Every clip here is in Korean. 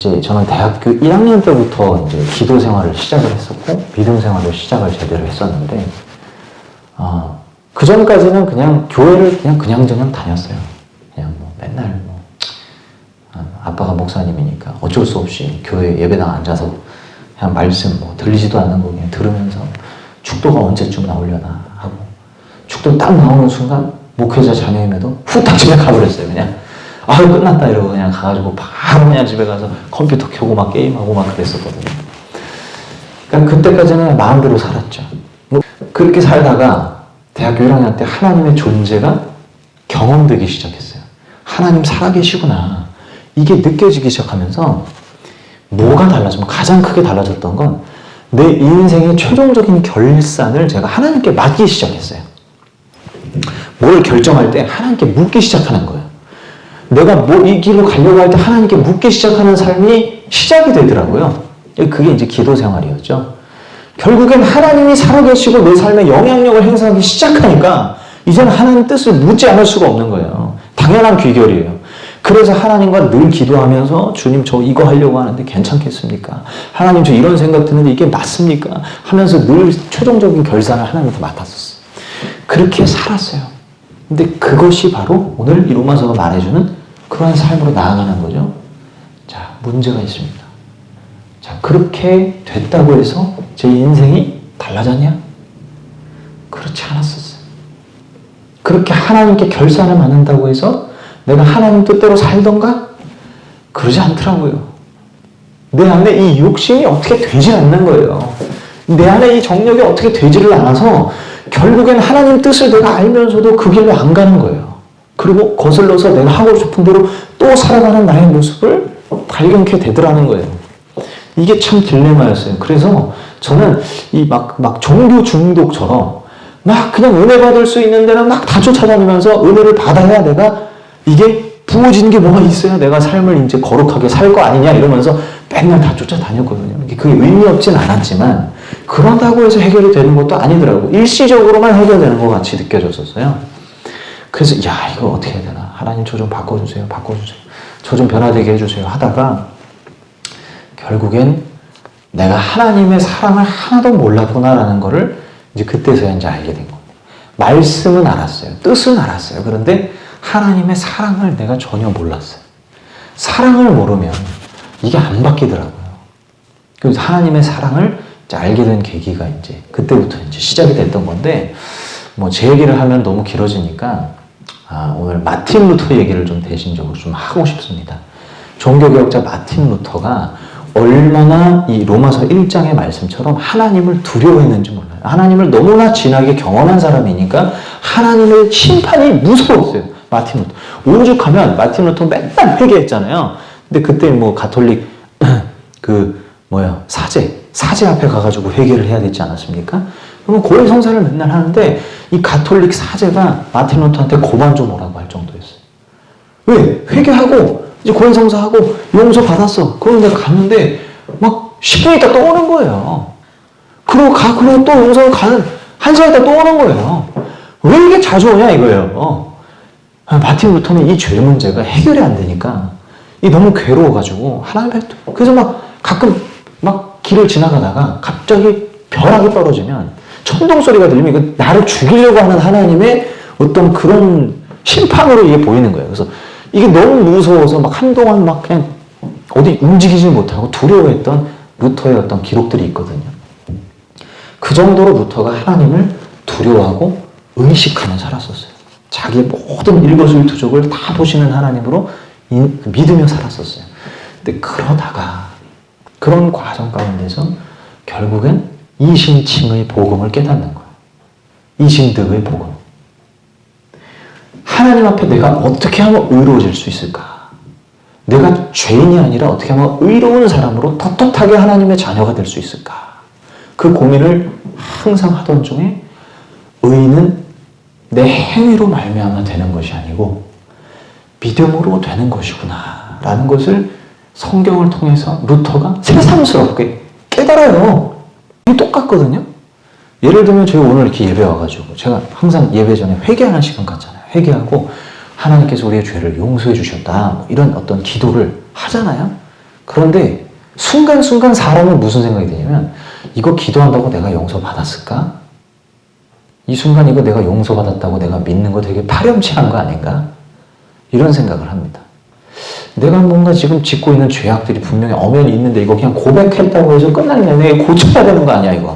이제 저는 대학교 1학년 때부터 이제 기도 생활을 시작을 했었고, 믿음 생활을 시작을 제대로 했었는데, 그 전까지는 그냥 교회를 그냥저냥 다녔어요. 그냥 뭐 맨날 뭐, 아빠가 목사님이니까 어쩔 수 없이 교회 예배당 앉아서 그냥 말씀 뭐 들리지도 않는 거 그냥 들으면서 축도가 언제쯤 나오려나 하고, 축도 딱 나오는 순간 목회자 자녀임에도 후딱 집에 가버렸어요. 그냥 끝났다 이러고 그냥 가가지고 바로 그냥 집에 가서 컴퓨터 켜고 막 게임하고 막 그랬었거든요. 그러니까 그때까지는 마음대로 살았죠. 뭐 그렇게 살다가 대학교 1학년 때 하나님의 존재가 경험되기 시작했어요. 하나님 살아계시구나. 이게 느껴지기 시작하면서 뭐가 달라지면 가장 크게 달라졌던 건 내 인생의 최종적인 결산을 제가 하나님께 맡기 시작했어요. 뭘 결정할 때 하나님께 묻기 시작하는 거예요. 내가 뭐 이 길로 가려고 할 때 하나님께 묻기 시작하는 삶이 시작이 되더라고요. 그게 이제 기도 생활이었죠. 결국엔 하나님이 살아계시고 내 삶에 영향력을 행사하기 시작하니까 이제는 하나님 뜻을 묻지 않을 수가 없는 거예요. 당연한 귀결이에요. 그래서 하나님과 늘 기도하면서 주님 저 이거 하려고 하는데 괜찮겠습니까? 하나님 저 이런 생각 드는데 이게 맞습니까? 하면서 늘 최종적인 결산을 하나님한테 맡았었어요. 그렇게 살았어요. 근데 그것이 바로 오늘 이 로마서가 말해주는 그러한 삶으로 나아가는 거죠. 자, 문제가 있습니다. 자, 그렇게 됐다고 해서 제 인생이 달라졌냐? 그렇지 않았었어요. 그렇게 하나님께 결산을 받는다고 해서 내가 하나님 뜻대로 살던가? 그러지 않더라고요. 내 안에 이 욕심이 어떻게 되지 않는 거예요. 내 안에 이 정력이 어떻게 되지를 않아서 결국엔 하나님 뜻을 내가 알면서도 그 길로 안 가는 거예요. 그리고 거슬러서 내가 하고 싶은 대로 또 살아가는 나의 모습을 발견케 되더라는 거예요. 이게 참 딜레마였어요. 그래서 저는 이 막 종교 중독처럼 막 그냥 은혜 받을 수 있는 데는 막 다 쫓아다니면서 은혜를 받아야 내가 이게 부어지는 게 뭐가 있어야 내가 삶을 이제 거룩하게 살 거 아니냐 이러면서 맨날 다 쫓아다녔거든요. 그게 의미 없진 않았지만 그런다고 해서 해결이 되는 것도 아니더라고요. 일시적으로만 해결되는 것 같이 느껴졌었어요. 그래서 야 이거 어떻게 해야 되나. 하나님 저 좀 바꿔주세요. 저 좀 변화되게 해주세요 하다가 결국엔 내가 하나님의 사랑을 하나도 몰랐구나라는 거를 이제 그때서야 이제 알게 된 거예요. 말씀은 알았어요. 뜻은 알았어요. 그런데 하나님의 사랑을 내가 전혀 몰랐어요. 사랑을 모르면 이게 안 바뀌더라고요. 그래서 하나님의 사랑을 이제 알게 된 계기가 이제 그때부터 이제 시작이 됐던 건데, 뭐 제 얘기를 하면 너무 길어지니까 오늘 마틴 루터 얘기를 좀 대신적으로 좀 하고 싶습니다. 종교개혁자 마틴 루터가 얼마나 이 로마서 1장의 말씀처럼 하나님을 두려워했는지 몰라요. 하나님을 너무나 진하게 경험한 사람이니까 하나님의 심판이 무서웠어요. 마틴 루터. 오죽하면 마틴 루터 맨날 회개했잖아요. 근데 그때 뭐 가톨릭 사제 앞에 가가지고 회개를 해야 되지 않았습니까? 그러면 고해 성사를 맨날 하는데 이 가톨릭 사제가 마틴 루터한테 고만 좀 오라고 할 정도였어요. 왜? 회개하고 이제 고해 성사하고 용서 받았어. 그런데 갔는데 막 10분 있다 또 오는 거예요. 그리고 또 용서를 가는 1시간 있다 또 오는 거예요. 왜 이게 자주 오냐 이거예요. 마틴 루터는 이 죄 문제가 해결이 안 되니까 이 너무 괴로워가지고 하나님의 그래서 막 가끔 막 길을 지나가다가 갑자기 벼락이 떨어지면 천둥 소리가 들리면 이거 나를 죽이려고 하는 하나님의 어떤 그런 심판으로 이게 보이는 거예요. 그래서 이게 너무 무서워서 막 한동안 막 그냥 어디 움직이지 못하고 두려워했던 루터의 어떤 기록들이 있거든요. 그 정도로 루터가 하나님을 두려워하고 의식하며 살았었어요. 자기의 모든 일거수일투족을 다 보시는 하나님으로 믿으며 살았었어요. 근데 그러다가 그런 과정 가운데서 결국엔 이신칭의 복음을 깨닫는 거예요. 이신득의 복음. 하나님 앞에 내가 어떻게 하면 의로워질 수 있을까? 내가 죄인이 아니라 어떻게 하면 의로운 사람으로 떳떳하게 하나님의 자녀가 될 수 있을까? 그 고민을 항상 하던 중에 의인은 내 행위로 말미암아 되는 것이 아니고 믿음으로 되는 것이구나 라는 것을 성경을 통해서 루터가 새삼스럽게 깨달아요. 이게 똑같거든요. 예를 들면 저희 오늘 이렇게 예배 와가지고 제가 항상 예배 전에 회개하는 시간 갖잖아요. 회개하고 하나님께서 우리의 죄를 용서해 주셨다 뭐 이런 어떤 기도를 하잖아요. 그런데 순간순간 사람은 무슨 생각이 드냐면 이거 기도한다고 내가 용서받았을까? 이 순간 이거 내가 용서받았다고 내가 믿는 거 되게 파렴치한 거 아닌가? 이런 생각을 합니다. 내가 뭔가 지금 짓고 있는 죄악들이 분명히 엄연히 있는데 이거 그냥 고백했다고 해서 끝나는 게 내가 고쳐야 되는 거 아니야 이거.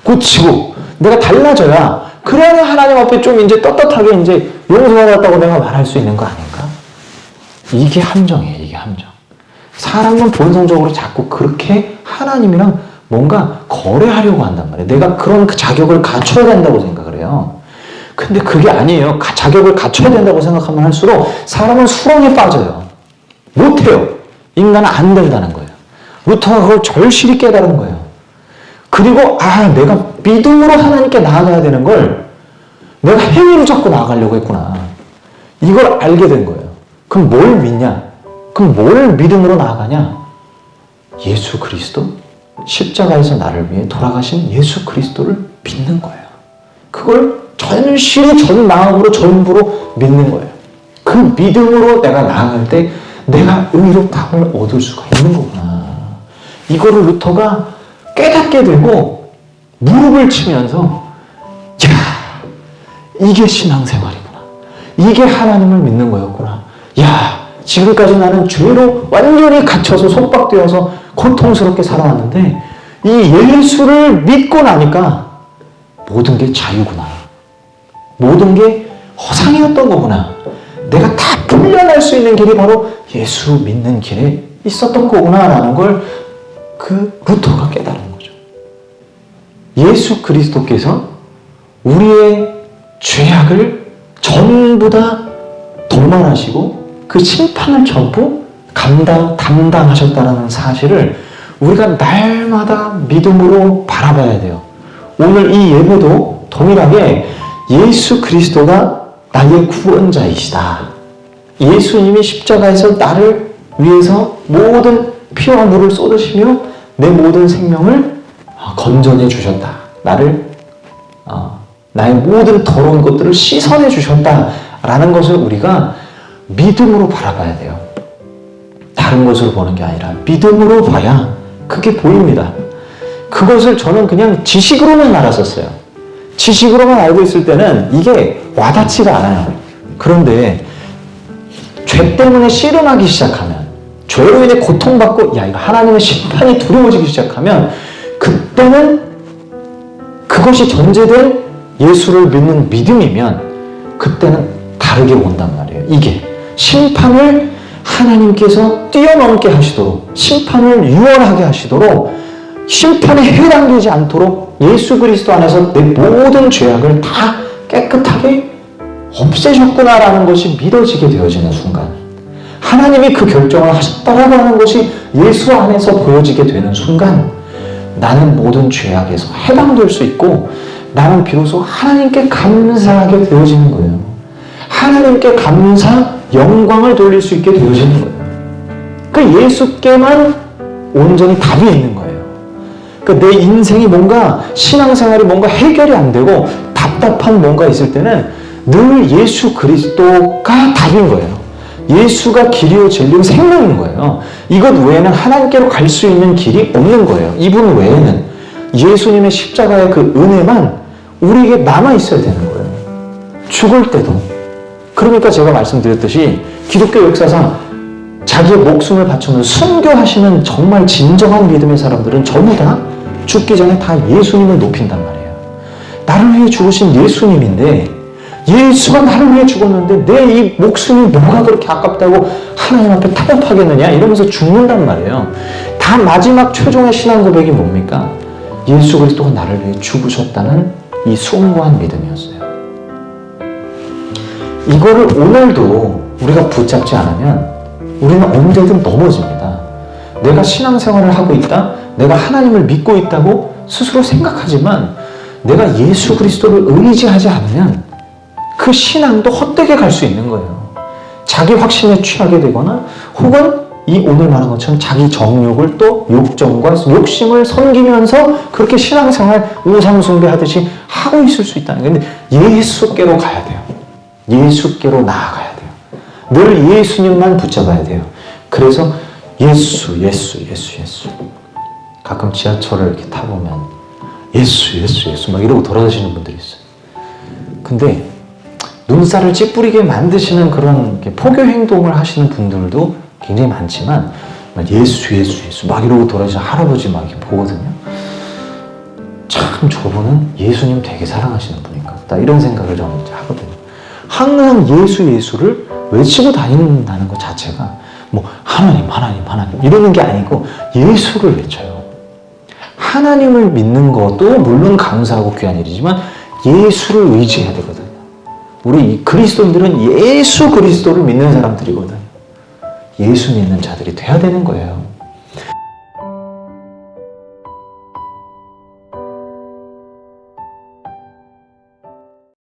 고치고 내가 달라져야 그래야 하나님 앞에 좀 이제 떳떳하게 이제 용서받았다고 내가 말할 수 있는 거 아닌가? 이게 함정이에요. 이게 함정. 사람은 본성적으로 자꾸 그렇게 하나님이랑 뭔가 거래하려고 한단 말이에요. 내가 그런 그 자격을 갖춰야 된다고 생각을 해요. 근데 그게 아니에요. 자격을 갖춰야 된다고 생각하면 할수록 사람은 수렁에 빠져요. 못해요. 인간은 안 된다는 거예요. 루터가 그걸 절실히 깨달은 거예요. 그리고 내가 믿음으로 하나님께 나아가야 되는 걸 내가 행위로 자꾸 나아가려고 했구나. 이걸 알게 된 거예요. 그럼 뭘 믿냐? 그럼 뭘 믿음으로 나아가냐? 예수 그리스도? 십자가에서 나를 위해 돌아가신 예수 그리스도를 믿는 거예요. 그걸 전실히 전 마음으로 전부로 믿는 거예요. 그 믿음으로 내가 나아갈 때 내가 의롭다함을 얻을 수가 있는 거구나. 이거를 루터가 깨닫게 되고 무릎을 치면서 이게 신앙생활이구나. 이게 하나님을 믿는 거였구나. 지금까지 나는 죄로 완전히 갇혀서 속박되어서 고통스럽게 살아왔는데 이 예수를 믿고 나니까 모든 게 자유구나. 모든 게 허상이었던 거구나. 내가 다 풀려날 수 있는 길이 바로 예수 믿는 길에 있었던 거구나 라는 걸 그 루터가 깨달은 거죠. 예수 그리스도께서 우리의 죄악을 전부 다 도말하시고 그 심판을 전부 담당하셨다는 사실을 우리가 날마다 믿음으로 바라봐야 돼요. 오늘 이 예배도 동일하게 예수 그리스도가 나의 구원자이시다. 예수님이 십자가에서 나를 위해서 모든 피와 물을 쏟으시며 내 모든 생명을 건져내 주셨다. 나의 모든 더러운 것들을 씻어내 주셨다라는 것을 우리가 믿음으로 바라봐야 돼요. 다른 것으로 보는 게 아니라 믿음으로 봐야 그게 보입니다. 그것을 저는 그냥 지식으로만 알았었어요. 지식으로만 알고 있을 때는 이게 와닿지가 않아요. 그런데 죄 때문에 씨름하기 시작하면, 죄로 인해 고통받고 이거 하나님의 심판이 두려워지기 시작하면 그때는 그것이 전제된 예수를 믿는 믿음이면 그때는 다르게 본단 말이에요. 이게 심판을 하나님께서 뛰어넘게 하시도록, 심판을 유언하게 하시도록, 심판에 해당되지 않도록 예수 그리스도 안에서 내 모든 죄악을 다 깨끗하게 없애셨구나라는 것이 믿어지게 되어지는 순간, 하나님이 그 결정을 하셨다고 하는 것이 예수 안에서 보여지게 되는 순간 나는 모든 죄악에서 해방될 수 있고 나는 비로소 하나님께 감사하게 되어지는 거예요. 하나님께 감사, 영광을 돌릴 수 있게 되어지는 거예요. 그 예수께만 온전히 답이 있는 거예요. 내 인생이 뭔가, 신앙생활이 뭔가 해결이 안 되고 답답한 뭔가 있을 때는 늘 예수 그리스도가 답인 거예요. 예수가 길이요 진리요 생명인 거예요. 이것 외에는 하나님께로 갈 수 있는 길이 없는 거예요. 이분 외에는 예수님의 십자가의 그 은혜만 우리에게 남아있어야 되는 거예요. 죽을 때도. 그러니까 제가 말씀드렸듯이 기독교 역사상 자기의 목숨을 바쳐서 순교하시는 정말 진정한 믿음의 사람들은 전부 다 죽기 전에 다 예수님을 높인단 말이에요. 나를 위해 죽으신 예수님인데, 예수가 나를 위해 죽었는데 내 이 목숨이 뭐가 그렇게 아깝다고 하나님 앞에 타협하겠느냐 이러면서 죽는단 말이에요. 다 마지막 최종의 신앙 고백이 뭡니까? 예수 그리스도가 나를 위해 죽으셨다는 이 숭고한 믿음이었어요. 이거를 오늘도 우리가 붙잡지 않으면 우리는 언제든 넘어집니다. 내가 신앙생활을 하고 있다, 내가 하나님을 믿고 있다고 스스로 생각하지만 내가 예수 그리스도를 의지하지 않으면 그 신앙도 헛되게 갈 수 있는 거예요. 자기 확신에 취하게 되거나 혹은 이 오늘 말한 것처럼 자기 정욕을 또 욕정과 욕심을 섬기면서 그렇게 신앙생활 우상숭배하듯이 하고 있을 수 있다는 거예요. 근데 예수께로 가야 돼요. 예수께로 나아가야 돼요. 늘 예수님만 붙잡아야 돼요. 그래서 예수, 예수, 예수, 예수. 가끔 지하철을 이렇게 타보면 예수, 예수, 예수 막 이러고 돌아다니시는 분들이 있어요. 근데 눈살을 찌푸리게 만드시는 그런 포교 행동을 하시는 분들도 굉장히 많지만 예수, 예수, 예수 막 이러고 돌아다니시는 할아버지 막 이렇게 보거든요. 참 저분은 예수님 되게 사랑하시는 분인가 보다 이런 생각을 저는 이제 하거든요. 항상 예수, 예수를 외치고 다닌다는 것 자체가 뭐 하나님, 하나님, 하나님 이러는 게 아니고 예수를 외쳐요. 하나님을 믿는 것도 물론 감사하고 귀한 일이지만 예수를 의지해야 되거든요. 우리 그리스도인들은 예수 그리스도를 믿는 사람들이거든요. 예수 믿는 자들이 돼야 되는 거예요.